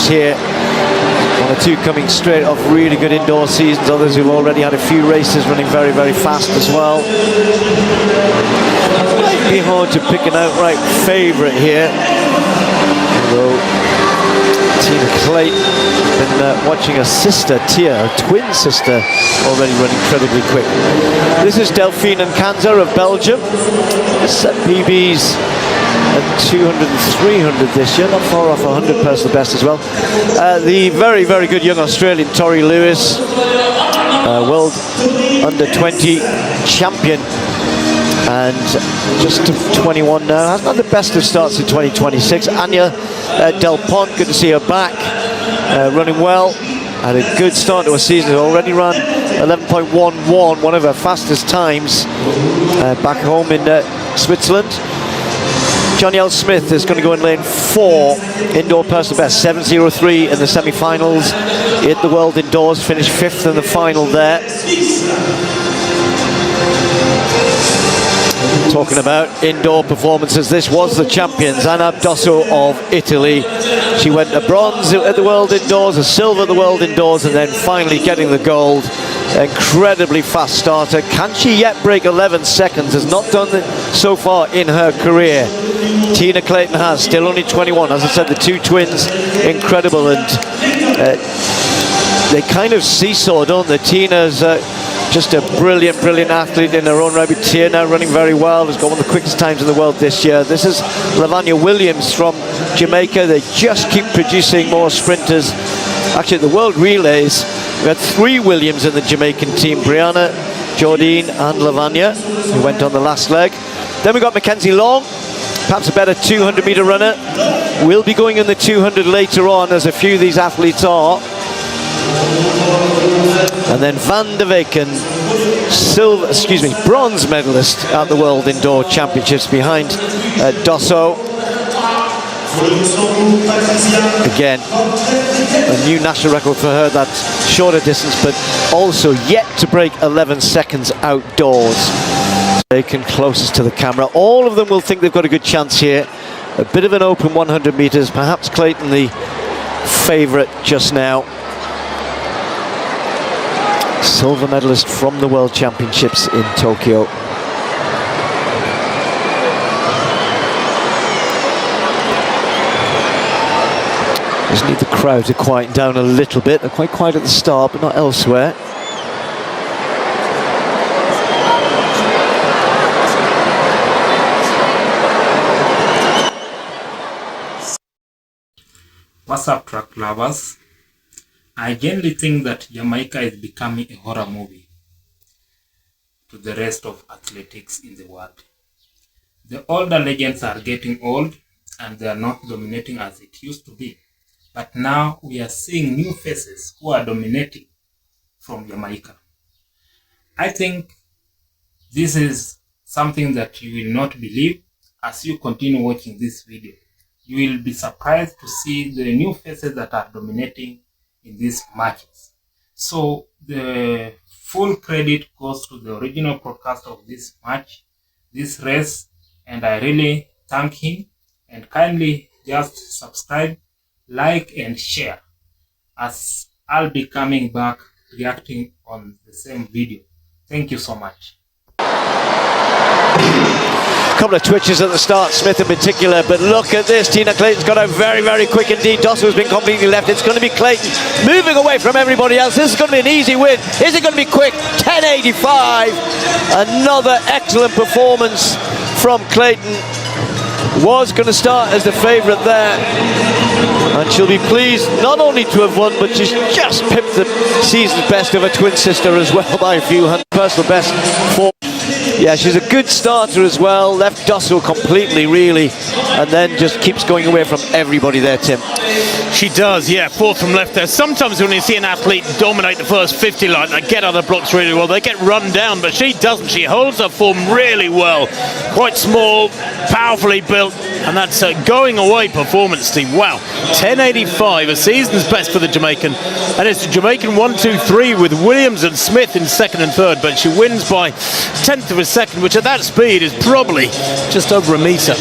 here. One or two coming straight off really good indoor seasons. Others who've already had a few races running very, very fast as well. Might be hard to pick an outright favourite here. Although Tina Clayton has been watching her sister, Tia, her twin sister, already run incredibly quick. This is Delphine and Kanza of Belgium. Set PBs at 200 and 300 this year, not far off 100 personal best as well. The very, very good young Australian Tori Lewis, world under 20 champion, and just 21 now. Hasn't had the best of starts in 2026. Anya Del Pont, good to see her back, running well. Had a good start to a season. Already ran 11.11, one of her fastest times back home in Switzerland. John Smith is going to go in lane 4, indoor personal best, 7.03 in the semi-finals. Hit the world indoors, finished 5th in the final there. Talking about indoor performances, this was the champions, Anna Dosso of Italy. She went to bronze at the world indoors, a silver at the world indoors, and then finally getting the gold. Incredibly fast starter. Can she yet break 11 seconds? Has not done it so far in her career. Tina Clayton has, still only 21. As I said, the two twins, incredible, and they kind of seesaw, don't they? Tina's just a brilliant athlete in her own right. Tia now running very well, has got one of the quickest times in the world this year. This is Lavanya Williams from Jamaica. They just keep producing more sprinters. Actually, at the World Relays, we had 3 Williams in the Jamaican team, Brianna, Jordine and Lavanya, who went on the last leg. Then we got Mackenzie Long, perhaps a better 200-meter runner. We'll be going in the 200 later on, as a few of these athletes are. And then Van der Weken, bronze medalist at the World Indoor Championships behind Dosso. Again, a new national record for her, that shorter distance, but also yet to break 11 seconds outdoors. Bacon closest to the camera. All of them will think they've got a good chance here. A bit of an open 100 meters, perhaps Clayton the favorite just now. Silver medalist from the World Championships in Tokyo. Just need the crowd to quieten down a little bit. They're quite quiet at the start, but not elsewhere. What's up, track lovers? I generally think that Jamaica is becoming a horror movie to the rest of athletics in the world. The older legends are getting old and they are not dominating as it used to be. But now we are seeing new faces who are dominating from Jamaica. I think this is something that you will not believe as you continue watching this video. You will be surprised to see the new faces that are dominating in these matches. So the full credit goes to the original broadcaster of this match, this race, and I really thank him. And kindly just subscribe, like and share, as I'll be coming back reacting on the same video. Thank you so much. Couple of twitches at the start, Smith in particular, but look at this. Tina Clayton's got out very quick indeed. Dosso's been completely left. It's going to be Clayton moving away from everybody else. This is going to be an easy win. Is it going to be quick? 10.85. Another excellent performance from Clayton. Was going to start as the favourite there, and she'll be pleased not only to have won, but she's just pipped the season's best of her twin sister as well by a few hundred. Personal best for. Yeah, she's a good starter as well. Left Dosso completely, really, and then just keeps going away from everybody there, Tim. She does, yeah, fourth from left there. Sometimes when you see an athlete dominate the first 50 line, they get other blocks really well, they get run down, but she doesn't. She holds her form really well. Quite small, powerfully built, and that's a going away performance team. Wow, 10.85, a season's best for the Jamaican, and it's the Jamaican 1-2-3 with Williams and Smith in second and third, but she wins by 1/10 of a second, which at that speed is probably just over a metre.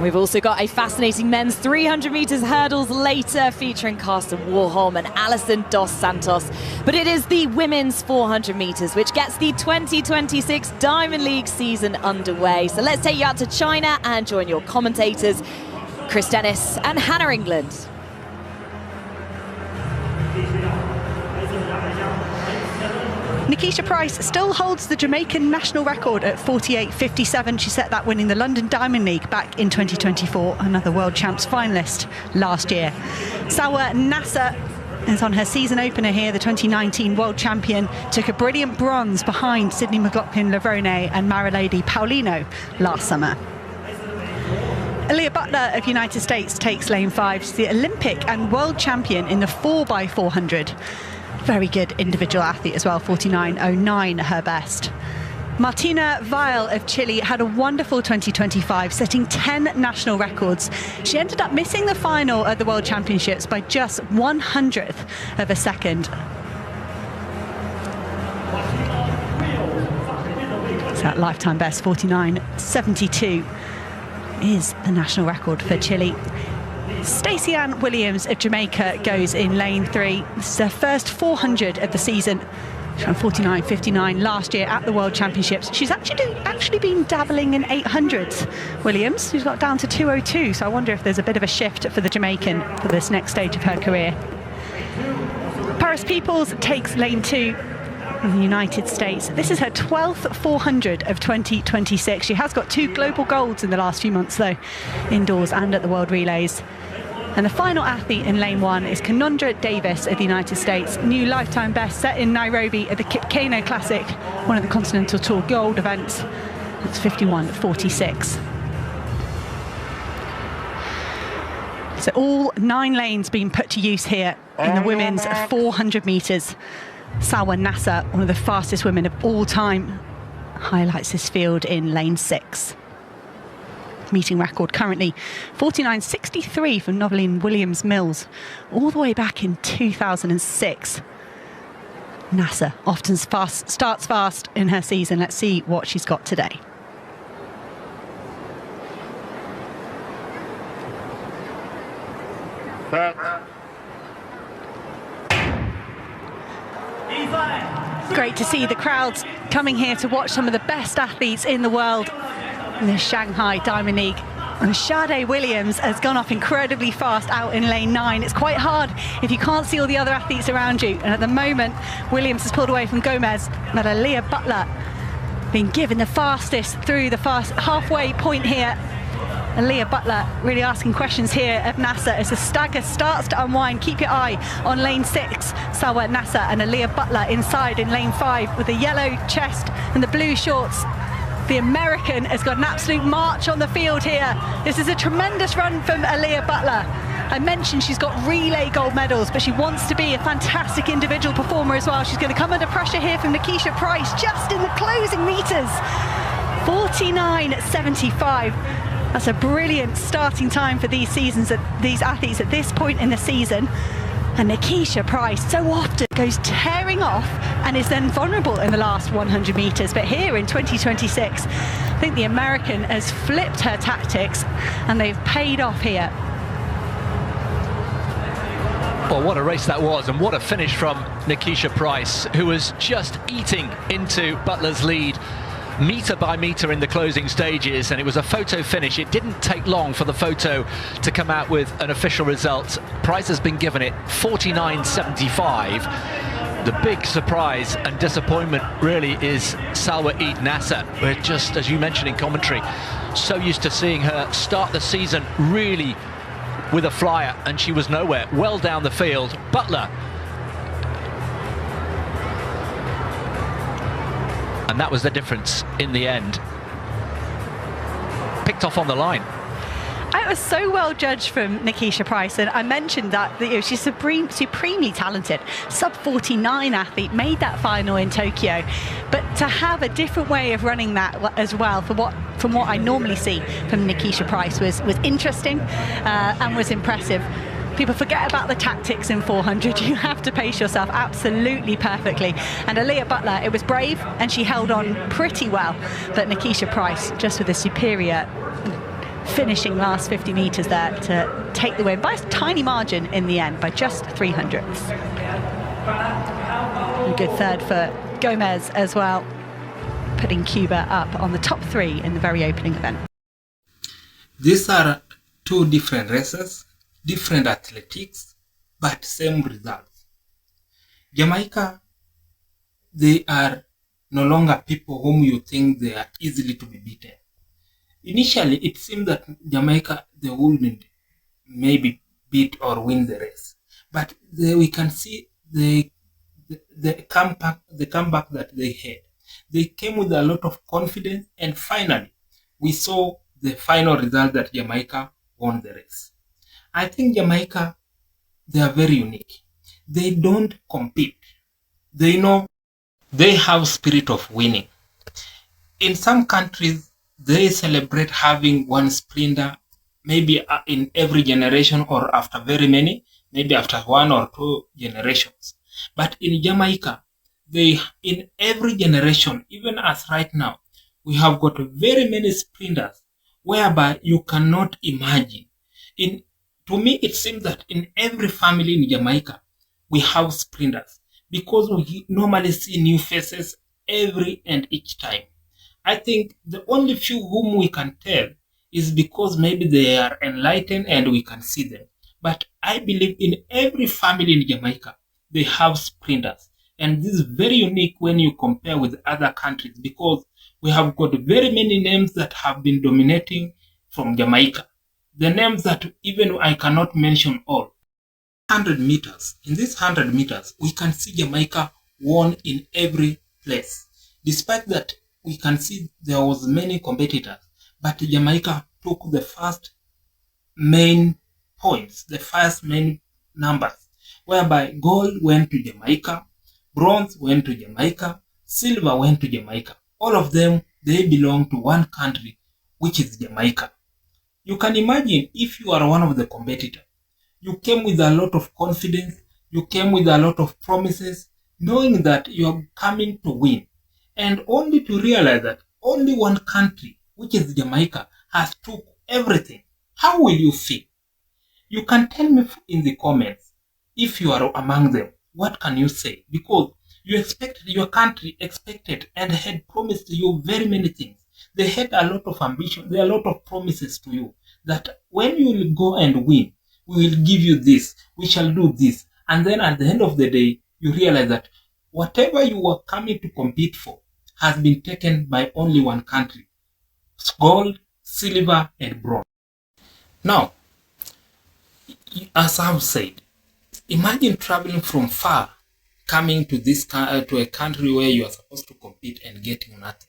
We've also got a fascinating men's 300 metres hurdles later, featuring Carsten Warholm and Alison dos Santos. But it is the women's 400 metres which gets the 2026 Diamond League season underway. So let's take you out to China and join your commentators, Chris Dennis and Hannah England. Nikisha Price still holds the Jamaican national record at 48.57. She set that winning the London Diamond League back in 2024, another World Champs finalist last year. Sawa Nasser is on her season opener here. The 2019 World Champion took a brilliant bronze behind Sydney McLaughlin-Lavrone and Marilady Paulino last summer. Aaliyah Butler of United States takes lane 5. She's the Olympic and World Champion in the 4x400. Very good individual athlete as well, 49.09 her best. Martina Weil of Chile had a wonderful 2025, setting 10 national records. She ended up missing the final at the World Championships by just 1/100th of a second. So that lifetime best, 49.72, is the national record for Chile. Stacey Ann Williams of Jamaica goes in lane 3. This is her first 400 of the season. She ran 49.59 last year at the World Championships. She's actually been dabbling in 800s, Williams. She's got down to 2:02, so I wonder if there's a bit of a shift for the Jamaican for this next stage of her career. Paris Peoples takes lane 2 in the United States. This is her 12th 400 of 2026. She has got 2 global golds in the last few months, though, indoors and at the World Relays. And the final athlete in lane 1 is Kanondra Davis of the United States. New lifetime best set in Nairobi at the Kipkeino Classic, one of the Continental Tour Gold events. That's 51.46. So all 9 lanes being put to use here in the women's 400 metres. Sawa Nasser, one of the fastest women of all time, highlights this field in lane 6. Meeting record currently 49.63 from Noveline Williams-Mills, all the way back in 2006. Nasser often starts fast in her season. Let's see what she's got today. Great to see the crowds coming here to watch some of the best athletes in the world in the Shanghai Diamond League. And Sade Williams has gone off incredibly fast out in lane 9. It's quite hard if you can't see all the other athletes around you. And at the moment, Williams has pulled away from Gomez. But Aaliyah Butler being given the fastest through the fast halfway point here. Aaliyah Butler really asking questions here of Nasser as the stagger starts to unwind. Keep your eye on lane 6. Sawa Nasser and Aaliyah Butler inside in lane 5 with the yellow chest and the blue shorts. The American has got an absolute march on the field here. This is a tremendous run from Aaliyah Butler. I mentioned she's got relay gold medals, but she wants to be a fantastic individual performer as well. She's going to come under pressure here from Nikisha Price just in the closing meters. 49.75. That's a brilliant starting time for these athletes at this point in the season. And Nikisha Price so often goes tearing off and is then vulnerable in the last 100 metres. But here in 2026, I think the American has flipped her tactics and they've paid off here. Well, what a race that was, and what a finish from Nikisha Price, who was just eating into Butler's lead metre by metre in the closing stages, and it was a photo finish. It didn't take long for the photo to come out with an official result. Price has been given it 49.75. The big surprise and disappointment really is Salwa Eid Nasser. We're just, as you mentioned in commentary, so used to seeing her start the season really with a flyer, and she was nowhere. Well down the field. Butler, and that was the difference in the end. Picked off on the line. It was so well judged from Nikisha Price, and I mentioned that she's supremely talented. Sub-49 athlete, made that final in Tokyo, but to have a different way of running that as well, from what I normally see from Nikisha Price, was interesting and was impressive. People forget about the tactics in 400. You have to pace yourself absolutely perfectly. And Aaliyah Butler, it was brave and she held on pretty well. But Nikisha Price, just with a superior finishing last 50 metres there to take the win by a tiny margin in the end, by just 300ths. A good third for Gomez as well, putting Cuba up on the top 3 in the very opening event. These are two different races, different athletics, but same results. Jamaica, they are no longer people whom you think they are easily to be beaten. Initially, it seemed that Jamaica, they wouldn't maybe beat or win the race. But we can see the comeback that they had. They came with a lot of confidence, and finally, we saw the final result that Jamaica won the race. I think Jamaica, they are very unique. They don't compete. They know they have spirit of winning. In some countries, they celebrate having one sprinter, maybe in every generation or after very many, maybe after 1 or 2 generations. But in Jamaica, in every generation, even as right now, we have got very many sprinters, whereby you cannot imagine. To me, it seems that in every family in Jamaica, we have sprinters, because we normally see new faces every and each time. I think the only few whom we can tell is because maybe they are enlightened and we can see them. But I believe in every family in Jamaica, they have sprinters. And this is very unique when you compare with other countries, because we have got very many names that have been dominating from Jamaica. The names that even I cannot mention all. 100 meters. In this 100 meters, we can see Jamaica won in every place. Despite that, we can see there was many competitors, but Jamaica took the first main points, the first main numbers, whereby gold went to Jamaica, bronze went to Jamaica, silver went to Jamaica. All of them, they belong to one country, which is Jamaica. You can imagine if you are one of the competitors, you came with a lot of confidence, you came with a lot of promises, knowing that you are coming to win, and only to realize that only one country, which is Jamaica, has took everything. How will you feel? You can tell me in the comments if you are among them. What can you say? Because your country expected and had promised you very many things. They had a lot of ambition, there are a lot of promises to you, that when you will go and win, we will give you this, we shall do this. And then at the end of the day, you realize that whatever you were coming to compete for has been taken by only one country. Gold, silver, and bronze. Now, as I've said, imagine traveling from far, coming to to a country where you are supposed to compete and getting nothing.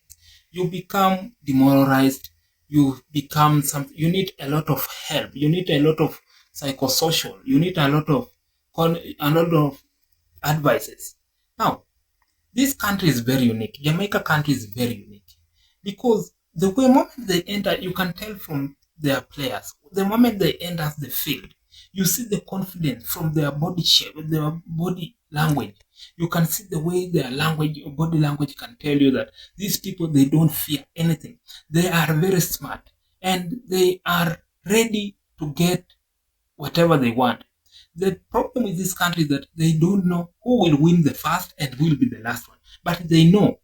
You become demoralized. You become you need a lot of help. You need a lot of psychosocial. You need a lot of advices. Now, this country is very unique. Jamaica country is very unique, because the moment they enter, you can tell from their players. The moment they enter the field, you see the confidence from their body shape, their body language. You can see the way their body language can tell you that these people, they don't fear anything. They are very smart and they are ready to get whatever they want. The problem with this country is that they don't know who will win the first and who will be the last one. But they know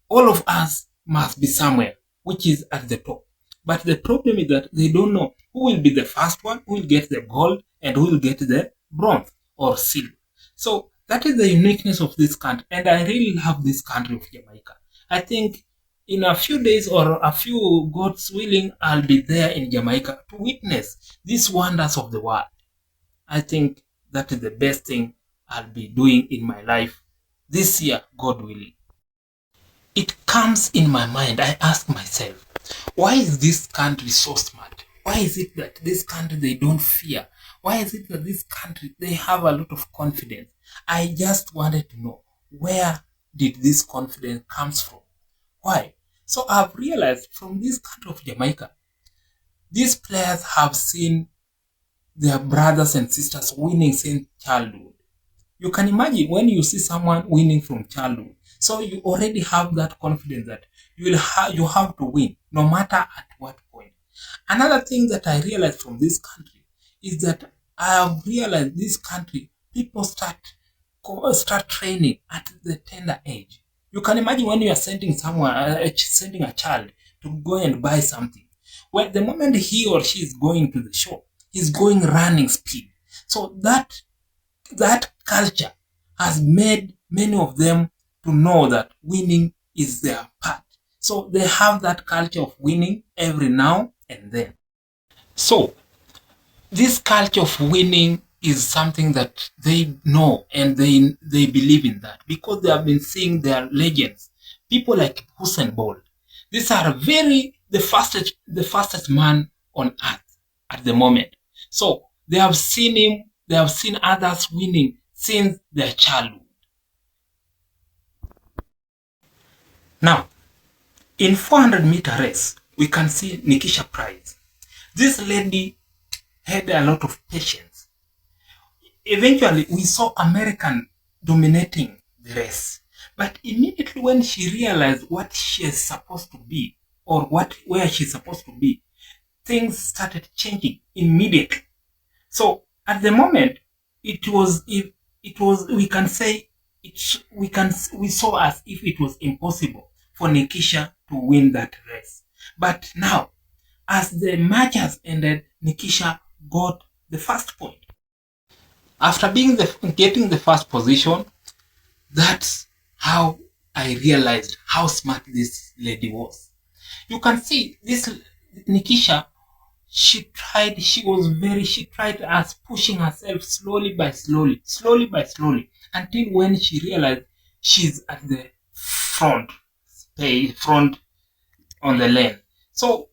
all of us must be somewhere, which is at the top. But the problem is that they don't know who will be the first one, who will get the gold, and who will get the bronze or silver. So that is the uniqueness of this country. And I really love this country of Jamaica. I think in a few days or a few, God's willing, I'll be there in Jamaica to witness these wonders of the world. I think that is the best thing I'll be doing in my life this year, God willing. It comes in my mind. I ask myself, why is this country so smart? Why is it that this country, they don't fear? Why is it that this country, they have a lot of confidence? I just wanted to know, where did this confidence comes from? Why? So I've realized from this country of Jamaica, these players have seen their brothers and sisters winning since childhood. You can imagine when you see someone winning from childhood. So you already have that confidence that you have to win, no matter at what point. Another thing that I realized from this country is that I have realized this country, people start training at the tender age. You can imagine when you are sending sending a child to go and buy something. Well, the moment he or she is going to the shop, he's going running speed. So that culture has made many of them to know that winning is their part. So they have that culture of winning every now and then. So this culture of winning is something that they know, and they believe in that because they have been seeing their legends. People like Usain Bolt. These are the fastest man on earth at the moment. So they have seen him, they have seen others winning since their childhood. Now, in 400-meter race, we can see Nikisha Price. This lady had a lot of patience. Eventually, we saw American dominating the race. But immediately when she realized what she is supposed to be, or where she's supposed to be, things started changing immediately. So at the moment, we saw as if it was impossible for Nikisha to win that race. But now, as the match has ended, Nikisha got the first point. After getting the first position, that's how I realized how smart this lady was. You can see this Nikisha, she tried as pushing herself slowly by slowly, until when she realized she's at the front on the lane. So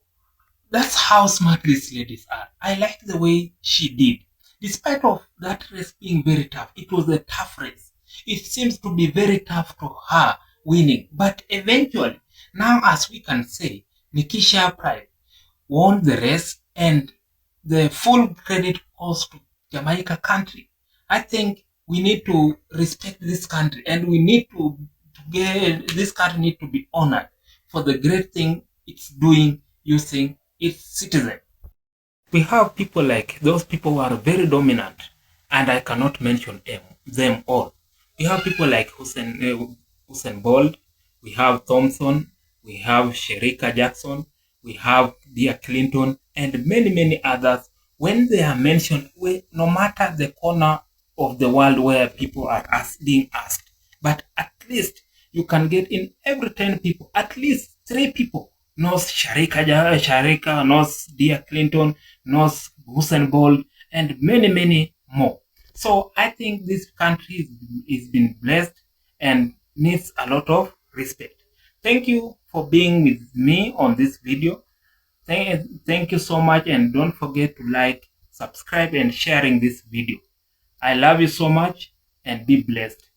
that's how smart these ladies are. I like the way she did. Despite of that race being very tough, it was a tough race. It seems to be very tough to her winning. But eventually, now as we can say, Nikisha Price won the race, and the full credit goes to Jamaica country. I think we need to respect this country, and we need this country need to be honored for the great thing it's doing using its citizens. We have people like those people who are very dominant, and I cannot mention them all. We have people like Usain Bolt, we have Thompson, we have Sherika Jackson, we have Dia Clinton, and many others. When they are mentioned, no matter the corner of the world where people are being asked, but at least you can get in every 10 people, at least 3 people knows Sharika, knows Dia Clinton, knows Usain Bolt, and many more. So I think this country is been blessed and needs a lot of respect. Thank you for being with me on this video. Thank you so much, and don't forget to like, subscribe, and sharing this video. I love you so much, and be blessed.